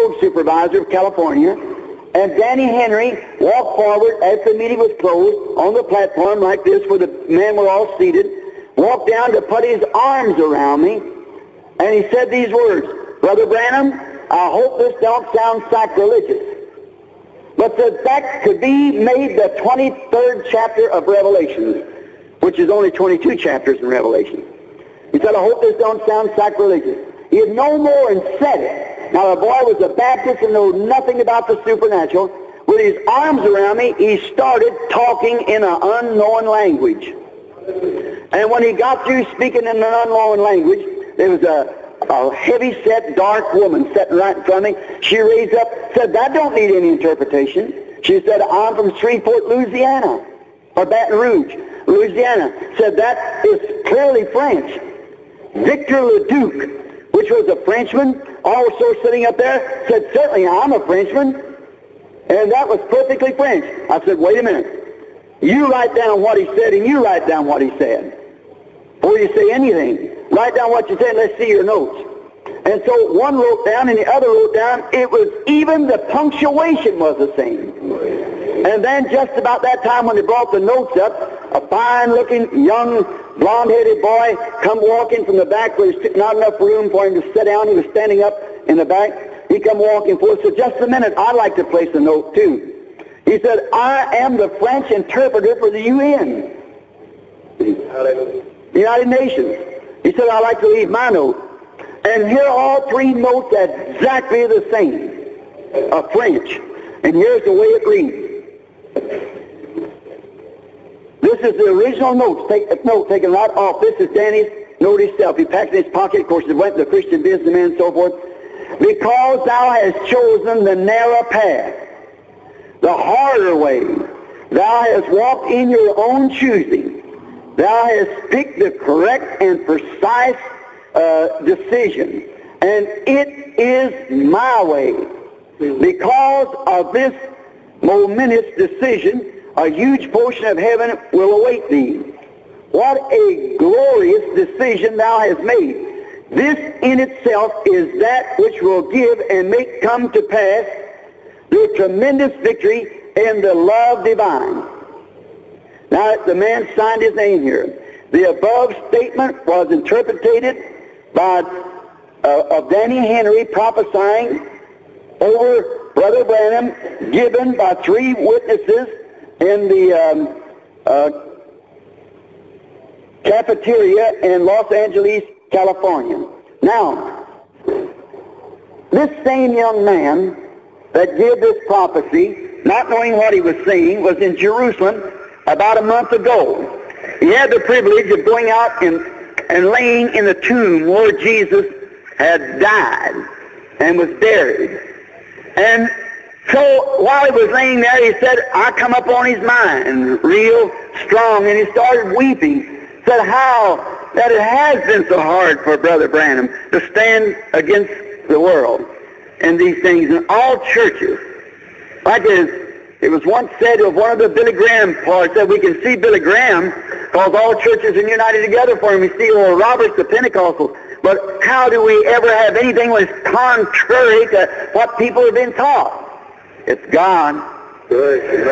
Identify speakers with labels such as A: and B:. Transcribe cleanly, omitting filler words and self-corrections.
A: road supervisor of California, and Danny Henry walked forward as the meeting was closed on the platform like this where the men were all seated, walked down to put his arms around me, and he said these words, "Brother Branham, I hope this don't sound sacrilegious, but that could be made the 23rd chapter of Revelation, which is only 22 chapters in Revelation." He said, "I hope this don't sound sacrilegious." He had no more and said it. Now the boy was a Baptist and knew nothing about the supernatural. With his arms around me, he started talking in an unknown language. And when he got through speaking in an unknown language, there was a heavy-set, dark woman sitting right in front of me. She raised up, said, "That don't need any interpretation." She said, "I'm from Shreveport, Louisiana, or Baton Rouge, Louisiana." Said, "That is clearly French." Victor Leduc, which was a Frenchman, also sitting up there, said, "Certainly, I'm a Frenchman." And that was perfectly French. I said, "Wait a minute. You write down what he said, and you write down what he said. Before you say anything, write down what you said, and let's see your notes." And so one wrote down, and the other wrote down. It was even the punctuation was the same. And then just about that time when they brought the notes up, a fine-looking, young, blonde-headed boy come walking from the back where there's not enough room for him to sit down. He was standing up in the back. He come walking forward. So just a minute, I'd like to place a note too. He said, "I am the French interpreter for the UN, the United Nations." He said, "I'd like to leave my note." And here are all three notes exactly the same, of French. And here's the way it reads. This is the original note taken right off. This is Danny's note himself. He packed it in his pocket. Of course, it went to the Christian businessman and so forth. "Because thou hast chosen the narrow path, the harder way, thou hast walked in your own choosing. Thou hast picked the correct and precise decision, and it is my way. Because of this momentous decision, a huge portion of heaven will await thee. What a glorious decision thou hast made. This in itself is that which will give and make come to pass the tremendous victory and the love divine." Now the man signed his name here. The above statement was interpreted by of Danny Henry prophesying over Brother Branham, given by three witnesses in the cafeteria in Los Angeles, California. Now, this same young man that gave this prophecy, not knowing what he was saying, was in Jerusalem about a month ago. He had the privilege of going out and laying in the tomb where Jesus had died and was buried. And so while he was laying there, he said, I come up on his mind real strong, and he started weeping. Said how that it has been so hard for Brother Branham to stand against the world and these things in all churches. Like it was once said of one of the Billy Graham parts that we can see Billy Graham because all churches are united together for him. We see Oral Roberts, the Pentecostals. But how do we ever have anything that is contrary to what people have been taught? It's God. Good.